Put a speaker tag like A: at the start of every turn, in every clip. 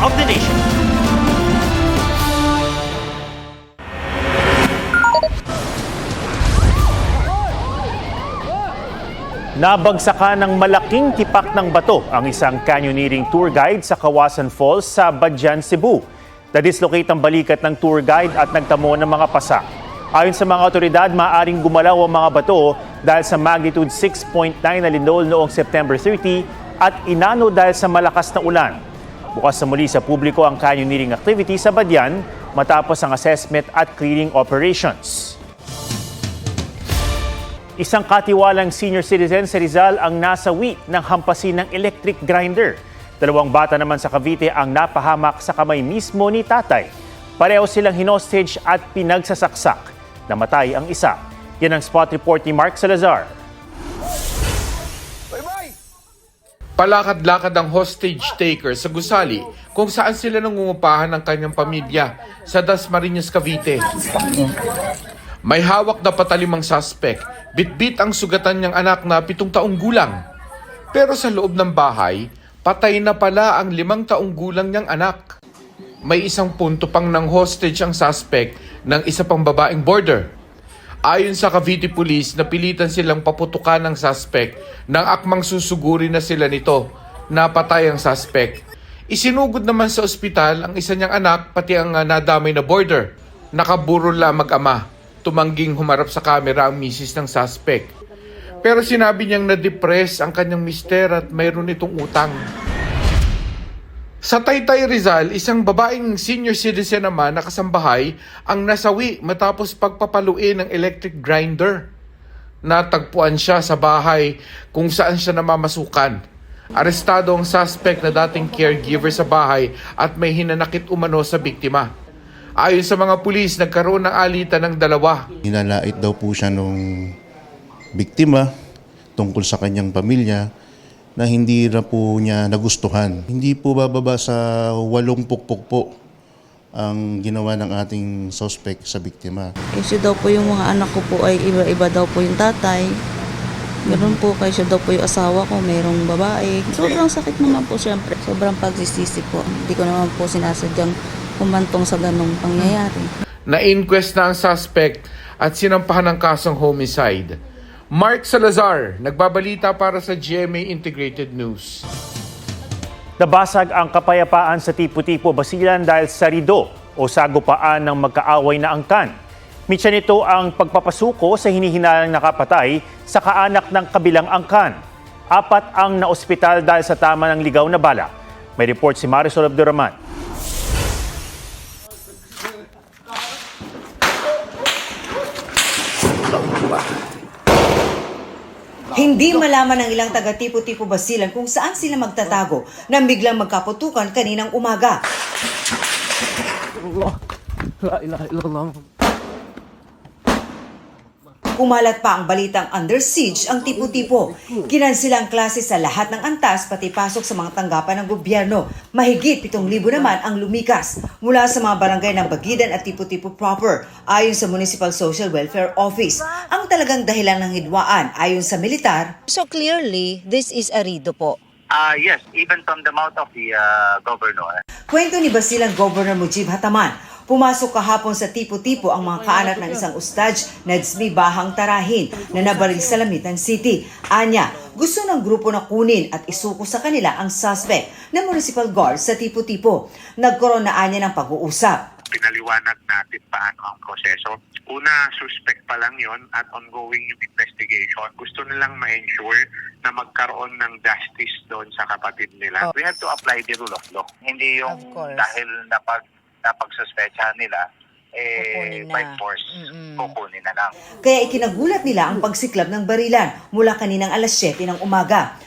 A: of the nation. Nabagsakan ng malaking tipak ng bato ang isang canyoneering tour guide sa Kawasan Falls sa Badyan, Cebu. Na-dislocate ang balikat ng tour guide at nagtamo ng mga pasak. Ayon sa mga otoridad, maaaring gumalaw ang mga bato dahil sa magnitude 6.9 na lindol noong September 30 at inano dahil sa malakas na ulan. Bukas na muli sa publiko ang canyoneering activity sa Badyan matapos ang assessment at clearing operations. Isang katiwalang senior citizen sa Rizal ang nasawi ng hampasin ng electric grinder. 2 bata naman sa Cavite ang napahamak sa kamay mismo ni tatay. Pareho silang hinostage at pinagsasaksak. Namatay ang isa. Yan ang spot report ni Mark Salazar.
B: Palakad-lakad ang hostage taker sa gusali kung saan sila nangungupahan ng kanyang pamilya sa Dasmariñas, Cavite. May hawak na patalimang suspect, bitbit ang sugatan niyang anak na 7 taong gulang. Pero sa loob ng bahay, patay na pala ang 5 taong gulang niyang anak. May isang punto pang ng hostage ang suspect ng isa pang babaeng boarder. Ayon sa Cavite Police, napilitan silang paputukan ng suspect nang akmang susuguri na sila nito. Napatay ang suspect. Isinugod naman sa ospital ang isa niyang anak pati ang nadamay na boarder. Nakaburol lang mag-ama. Tumangging humarap sa kamera ang misis ng suspect. Pero sinabi niyang na-depress ang kanyang mister at mayroon itong utang. Sa Taytay, Rizal, isang babaeng senior citizen naman na kasambahay ang nasawi matapos pagpapaluin ng electric grinder. Natagpuan siya sa bahay kung saan siya namamasukan. Arestado ang suspect na dating caregiver sa bahay at may hinanakit umano sa biktima. Ayon sa mga pulis, nagkaroon ng alitan ng 2.
C: Nilalait daw po siya nung biktima tungkol sa kanyang pamilya na hindi na po niya nagustuhan. Hindi po bababa sa 8 pukpok po ang ginawa ng ating suspect sa biktima.
D: Kasi daw po yung mga anak ko po ay iba-iba daw po yung tatay. Meron po kasi daw po yung asawa ko, mayroong babae. Sobrang sakit naman po siyempre. Sobrang pagsisisi po. Hindi ko naman po sinasadyang kumantong sa ganong pangyayari.
B: Na-inquest na ang suspect at sinampahan ng kasong homicide. Mark Salazar, nagbabalita para sa GMA Integrated News.
A: Nabasag ang kapayapaan sa Tipo-Tipo, Basilan dahil sa rido o sagupaan ng magkaaway na angkan. Mitya nito ang pagpapasuko sa hinihinalang nakapatay sa kaanak ng kabilang angkan. 4 ang naospital dahil sa tama ng ligaw na bala. May report si Marisol Abduraman.
E: Hindi malaman ng ilang taga Tipo-Tipo Basilan kung saan sila magtatago nang biglang magkaputukan kaninang umaga. Kumalat pa ang balitang under siege ang Tipo-Tipo. Kinansila ang klase sa lahat ng antas pati pasok sa mga tanggapan ng gobyerno. Mahigit 7,000 naman ang lumikas mula sa mga barangay ng Bagidan at Tipo-Tipo proper ayon sa Municipal Social Welfare Office. Ang talagang dahilan ng hidwaan ayon sa militar.
D: So clearly, this is a rido po.
F: Yes, even from the mouth of the governor.
E: Kwento ni Basilan Governor Mujib Hataman. Pumasok kahapon sa Tipo-Tipo ang mga kaanak ng isang ustaj na Dsmi Bahang Tarahin na nabaril sa Lamitan City. Anya, gusto ng grupo na kunin at isuko sa kanila ang suspect na municipal guard sa Tipo-Tipo. Nagkaroon na anya ng pag-uusap.
F: Pinaliwanag natin paano ang proseso. Una, suspect pa lang yon at ongoing yung investigation. Gusto nilang ma-ensure na magkaroon ng justice doon sa kapatid nila. We have to apply the rule of law. Hindi yung dahil napagsuspechahan nila, by force, kukunin na lang.
E: Kaya ikinagulat nila ang pagsiklab ng barilan mula kaninang alas 7 ng umaga.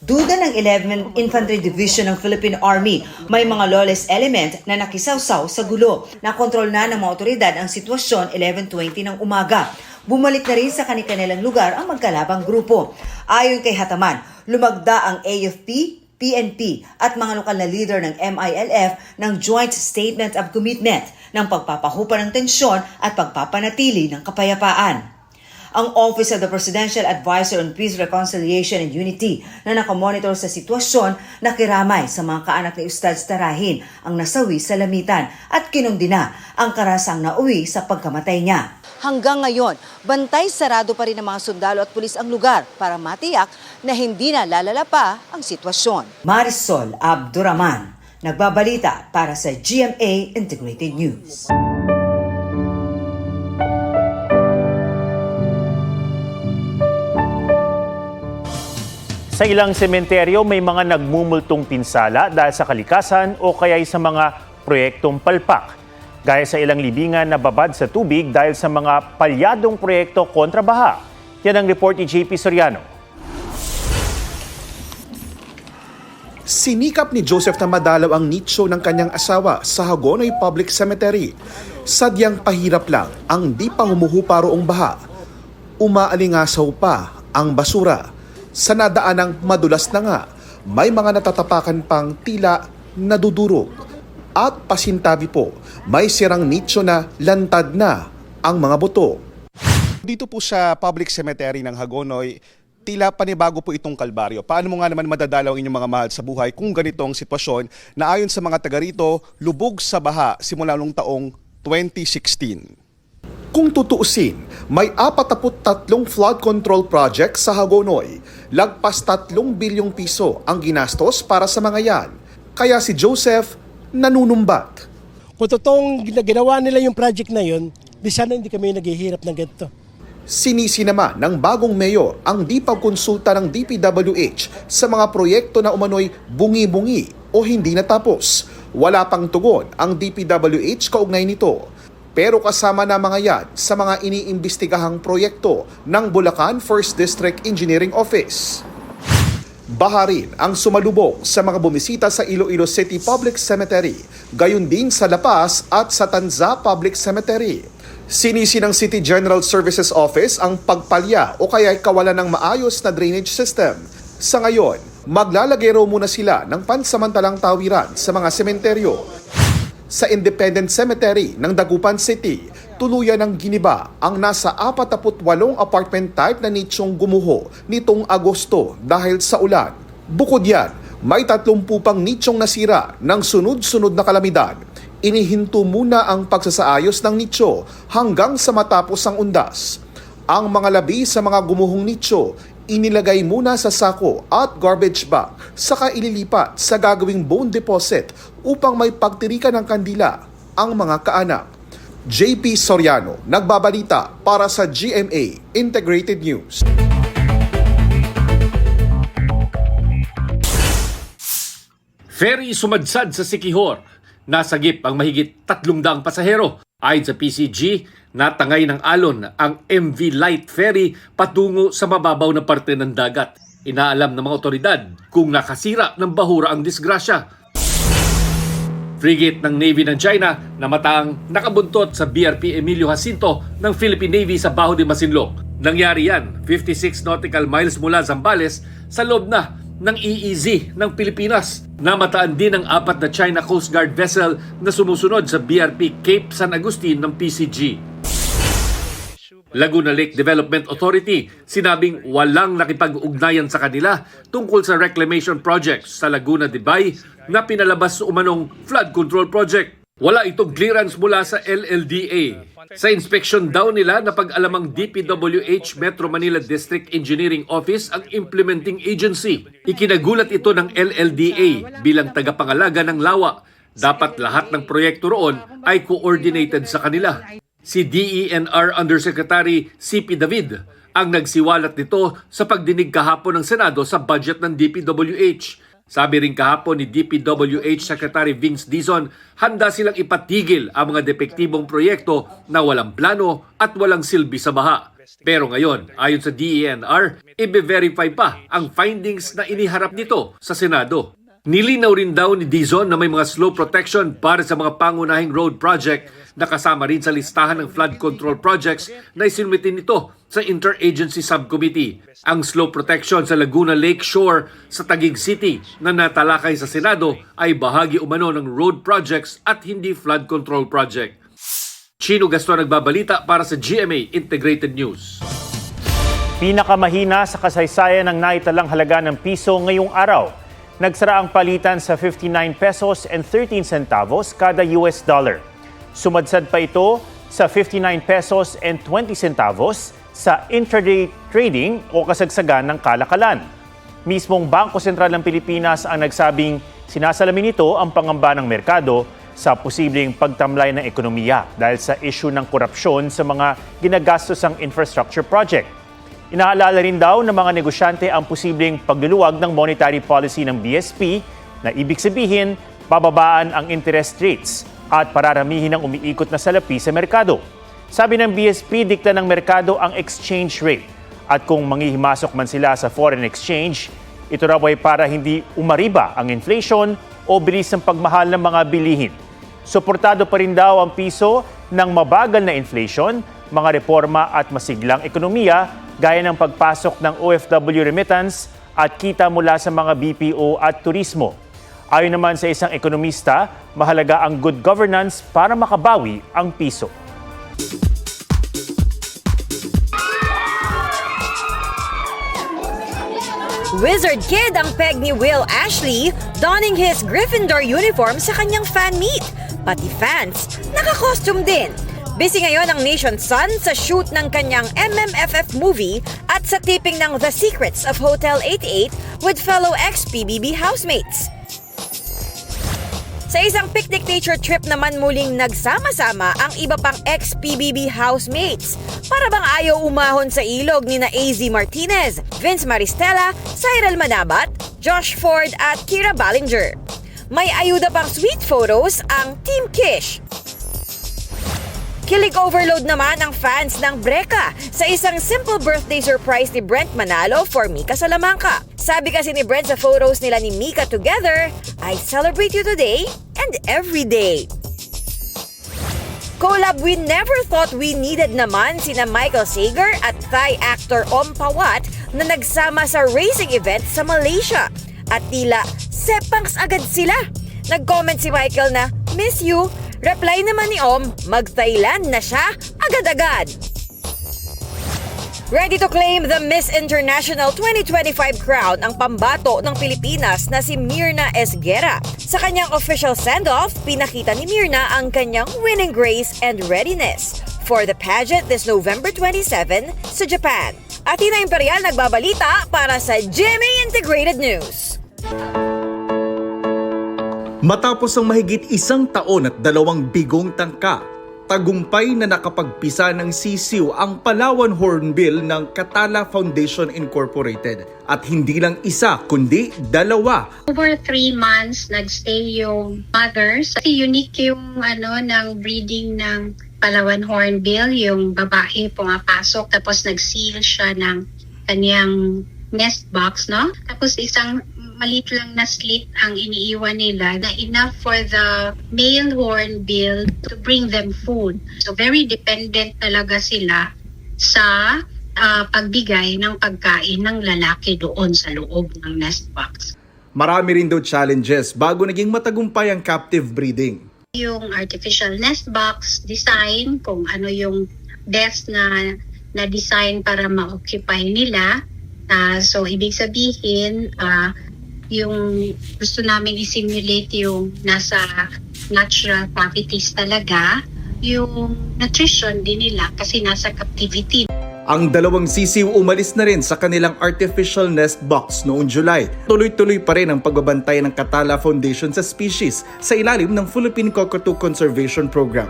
E: Duda ng 11th Infantry Division ng Philippine Army, may mga lawless element na nakisawsaw sa gulo. Nakontrol na ng mga otoridad ang sitwasyon 11:20 ng umaga. Bumalik na rin sa kanilang lugar ang magkalabang grupo. Ayon kay Hataman, lumagda ang AFP, PNP at mga lokal na leader ng MILF ng Joint Statement of Commitment ng pagpapahupa ng tensyon at pagpapanatili ng kapayapaan. ang Office of the Presidential Advisor on Peace, Reconciliation and Unity na nakamonitor sa sitwasyon na kiramay sa mga kaanak ni Ustad Tarahin ang nasawi sa lamitan at kinundina ang karasang nauwi sa pagkamatay niya. Hanggang ngayon, bantay sarado pa rin ng mga sundalo at pulis ang lugar para matiyak na hindi na lalala pa ang sitwasyon. Marisol Abduraman, nagbabalita para sa GMA Integrated News.
A: Sa ilang sementeryo, may mga nagmumultong pinsala dahil sa kalikasan o kaya'y sa mga proyektong palpak. Gaya sa ilang libingan na babad sa tubig dahil sa mga palyadong proyekto kontra baha. Yan ang report ni JP Soriano.
G: Sinikap ni Joseph na madalaw ang nicho ng kanyang asawa sa Hagonoy Public Cemetery. Sadyang pahirap lang ang di pa humuhupa roong baha. Umaalingasaw pa ang basura. Sa nadaanang madulas na nga, may mga natatapakan pang tila nadudurog. At pasintabi po, may sirang nicho na lantad na ang mga buto. Dito po sa public cemetery ng Hagonoy, tila panibago po itong kalbaryo. Paano mo nga naman madadalaw ang inyong mga mahal sa buhay kung ganito ang sitwasyon na ayon sa mga taga rito, lubog sa baha simula noong taong 2016? Kung tutuusin, may 43 flood control project sa Hagonoy. Lagpas 3 bilyong piso ang ginastos para sa mga yan. Kaya si Joseph nanunumbat.
H: Kung totoong ginawa nila yung project na yun, di sana hindi kami naghihirap ng ganito.
G: Sinisi naman ng bagong mayor ang di pagkonsulta ng DPWH sa mga proyekto na umano'y bungi-bungi o hindi natapos. Wala pang tugon ang DPWH kaugnay nito. Pero kasama na mga yan sa mga iniimbestigahang proyekto ng Bulacan 1st District Engineering Office. Baha rin ang sumalubong sa mga bumisita sa Iloilo City Public Cemetery, gayon din sa La Paz at sa Tanza Public Cemetery. Sinisi ng City General Services Office ang pagpalya o kaya kawalan ng maayos na drainage system. Sa ngayon, maglalagay raw muna sila ng pansamantalang tawiran sa mga sementeryo. Sa Independent Cemetery ng Dagupan City, tuluyan ng giniba ang nasa 48 apartment type na nichong gumuho nitong Agosto dahil sa ulan. Bukod yan, may 30 pang nichong nasira ng sunod-sunod na kalamidad. Inihinto muna ang pagsasaayos ng nicho hanggang sa matapos ang undas. Ang mga labi sa mga gumuhong nicho, inilagay muna sa sako at garbage bag, saka ililipat sa gagawing bone deposit upang may pagtirikan ng kandila ang mga kaanak. JP Soriano, nagbabalita para sa GMA Integrated News.
I: Ferry sumadsad sa Siquijor. Nasagip ang mahigit 300 pasahero. Ayon sa PCG, natangay ng alon ang MV Light Ferry patungo sa mababaw na parte ng dagat. Inaalam ng mga otoridad kung nakasira ng bahura ang disgrasya. Frigate ng Navy ng China na mataang nakabuntot sa BRP Emilio Jacinto ng Philippine Navy sa Baho de Masinloc. Nangyari yan 56 nautical miles mula Zambales sa loob na ng EEZ ng Pilipinas. Namataan din ang 4 na China Coast Guard vessel na sumusunod sa BRP Cape San Agustin ng PCG. Laguna Lake Development Authority sinabing walang nakipag-ugnayan sa kanila tungkol sa reclamation projects sa Laguna de Bay na pinalabas sa umanong flood control project. Wala itong clearance mula sa LLDA. Sa inspection daw nila na pag-alamang DPWH Metro Manila District Engineering Office ang implementing agency. Ikinagulat ito ng LLDA bilang tagapangalaga ng lawa. Dapat lahat ng proyekto roon ay coordinated sa kanila. Si DENR Undersecretary CP David ang nagsiwalat nito sa pagdinig kahapon ng Senado sa budget ng DPWH. Sabi rin kahapon ni DPWH Secretary Vince Dizon, handa silang ipatigil ang mga depektibong proyekto na walang plano at walang silbi sa baha. Pero ngayon, ayon sa DENR, i-verify pa ang findings na iniharap nito sa Senado. Nilinaw rin daw ni Dizon na may mga slope protection para sa mga pangunahing road project na kasama rin sa listahan ng flood control projects na isinumitin nito sa Interagency Subcommittee. Ang slope protection sa Laguna Lake Shore sa Taguig City na natalakay sa Senado ay bahagi umano ng road projects at hindi flood control project. Chino Gaston nagbabalita para sa GMA Integrated News.
A: Pinakamahina sa kasaysayan ng naitalang halaga ng piso ngayong araw. Nagsara ang palitan sa 59 pesos and 13 centavos kada US dollar. Sumadsad pa ito sa 59 pesos and 20 centavos sa intraday trading o kasagsagan ng kalakalan. Mismong Bangko Sentral ng Pilipinas ang nagsabing sinasalamin nito ang pangamba ng merkado sa posibleng pagtamlay ng ekonomiya dahil sa issue ng korupsyon sa mga ginagastosang infrastructure project. Inaalala rin daw ng mga negosyante ang posibleng pagluluwag ng monetary policy ng BSP na ibig sabihin bababaan ang interest rates at pararamihin ang umiikot na salapi sa merkado. Sabi ng BSP, dikta ng merkado ang exchange rate at kung manghihimasok man sila sa foreign exchange, ito raw ay para hindi umariba ang inflation o bilis ng pagmahal ng mga bilihin. Suportado pa rin daw ang piso ng mabagal na inflation, mga reforma at masiglang ekonomiya gaya ng pagpasok ng OFW remittance at kita mula sa mga BPO at turismo. Ayon naman sa isang ekonomista, mahalaga ang good governance para makabawi ang piso.
J: Wizard Kid ang peg ni Will Ashley, donning his Gryffindor uniform sa kanyang fan meet. Pati fans, naka-costume din. Busy ngayon ang Nation's Son sa shoot ng kanyang MMFF movie at sa taping ng The Secrets of Hotel 88 with fellow ex-PBB housemates. Sa isang picnic nature trip naman muling nagsama-sama ang iba pang ex-PBB housemates. Para bang ayaw umahon sa ilog ni na AZ Martinez, Vince Maristella, Cyril Manabat, Josh Ford at Kira Ballinger. May ayuda pang sweet photos ang Team Kish. Kilig overload naman ang fans ng Breka sa isang simple birthday surprise ni Brent Manalo for Mika Salamanca. Sabi kasi ni Brent sa photos nila ni Mika together, I celebrate you today and every day. Collab we never thought we needed naman sina Michael Sager at Thai actor Om Pawat na nagsama sa racing event sa Malaysia. At tila sepangs agad sila. Nag-comment si Michael na, "Miss you." Reply naman ni Om, mag-Thailand na siya agad-agad. Ready to claim the Miss International 2025 crown ang pambato ng Pilipinas na si Mirna Esguera. Sa kanyang official send-off, pinakita ni Mirna ang kanyang winning grace and readiness for the pageant this November 27 sa Japan. Athena Imperial nagbabalita para sa GMA Integrated News.
K: Matapos ang mahigit 1 taon at 2 bigong tangka, tagumpay na nakapagpisa ng sisiw ang Palawan Hornbill ng Catala Foundation Incorporated. At hindi lang isa, kundi 2.
L: Over 3 months nagstay yung mothers. Kasi unique yung ng breeding ng Palawan Hornbill, yung babae pumapasok tapos nag-seal siya ng kanyang nest box, no? Tapos isang maliit lang na slit ang iniiwan nila na enough for the male hornbill to bring them food. So very dependent talaga sila sa pagbigay ng pagkain ng lalaki doon sa loob ng nest box.
K: Marami rin daw challenges bago naging matagumpay ang captive breeding.
L: Yung artificial nest box design, kung ano yung best na design para ma-occupy nila. So ibig sabihin, yung gusto namin i-simulate yung nasa natural cavities talaga, yung nutrition din nila kasi nasa captivity.
K: Ang 2 sisiw umalis na rin sa kanilang artificial nest box noong July. Tuloy-tuloy pa rin ang pagbabantay ng Catala Foundation sa species sa ilalim ng Philippine Cockatoo Conservation Program.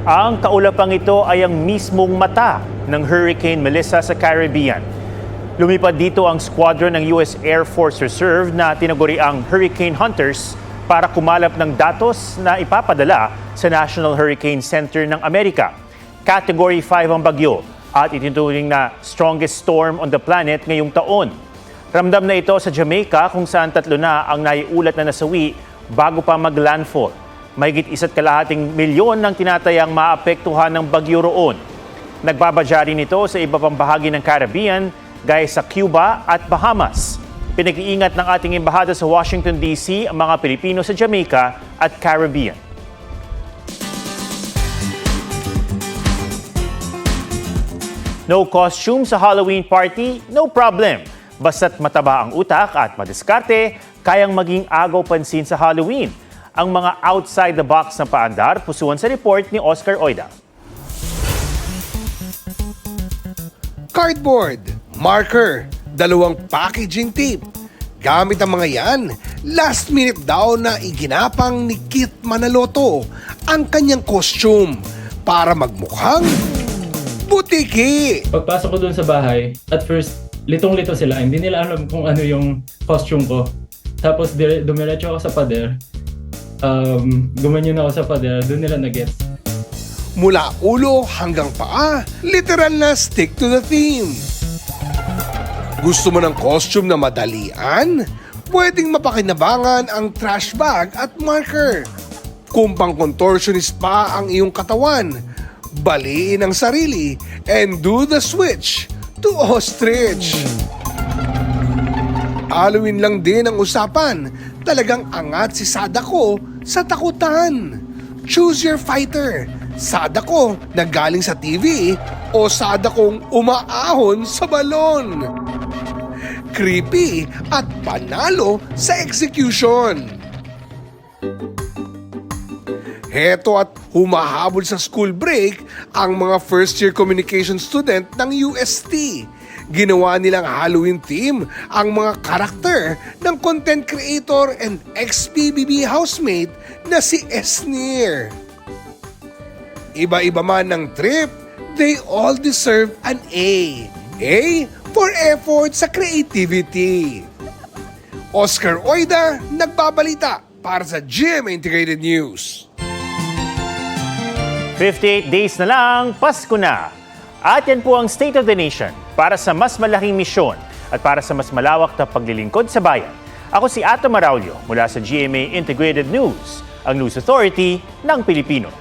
A: Ang kaulapang ito ay ang mismong mata ng Hurricane Melissa sa Caribbean. Lumipad dito ang squadron ng US Air Force Reserve na tinaguri ang Hurricane Hunters para kumalap ng datos na ipapadala sa National Hurricane Center ng Amerika. Category 5 ang bagyo at itinuturing na strongest storm on the planet ngayong taon. Ramdam na ito sa Jamaica kung saan 3 na ang naiulat na nasawi bago pa mag-landfall. Mahigit 1.2 milyon ng tinatayang maapektuhan ng bagyo roon. Nagbabadya rin ito sa iba pang bahagi ng Caribbean gaya sa Cuba at Bahamas. Pinag-iingat ng ating embahada sa Washington, D.C. ang mga Pilipino sa Jamaica at Caribbean. No costume sa Halloween party? No problem. Basta't mataba ang utak at madiskarte, kayang maging agaw pansin sa Halloween. Ang mga outside the box na paandar, pusuan sa report ni Oscar Oida.
M: Cardboard, marker, 2 packaging tape. Gamit ang mga yan, last minute daw na iginapang ni Kit Manaloto ang kanyang costume para magmukhang butiki.
N: Pagpasok ko dun sa bahay, at first, litong-lito sila. Hindi nila alam kung ano yung costume ko. Tapos dumiretso ako sa pader. Gumanyan ako sa pader, dun nila nag-gets.
M: Mula ulo hanggang paa, literal na stick to the theme. Gusto mo ng costume na madalian? Pwedeng mapakinabangan ang trash bag at marker. Kung pang-contortionist pa ang iyong katawan, baliin ang sarili and do the switch to ostrich. Halloween lang din ang usapan. Talagang angat si Sadako sa takutan. Choose your fighter. Sadako na galing sa TV o Sadakong umaahon sa balon. Creepy at panalo sa execution. Heto at humahabol sa school break ang mga first-year communication student ng UST. Ginawa nilang Halloween theme ang mga karakter ng content creator and ex-PBB housemate na si Esnir. Iba-iba man ng trip, they all deserve an A. A for effort sa creativity. Oscar Oida, nagbabalita para sa GMA Integrated News.
A: 58 days na lang, Pasko na. At yan po ang State of the Nation para sa mas malaking misyon at para sa mas malawak na paglilingkod sa bayan. Ako si Ato Maraulio mula sa GMA Integrated News, ang News Authority ng Pilipino.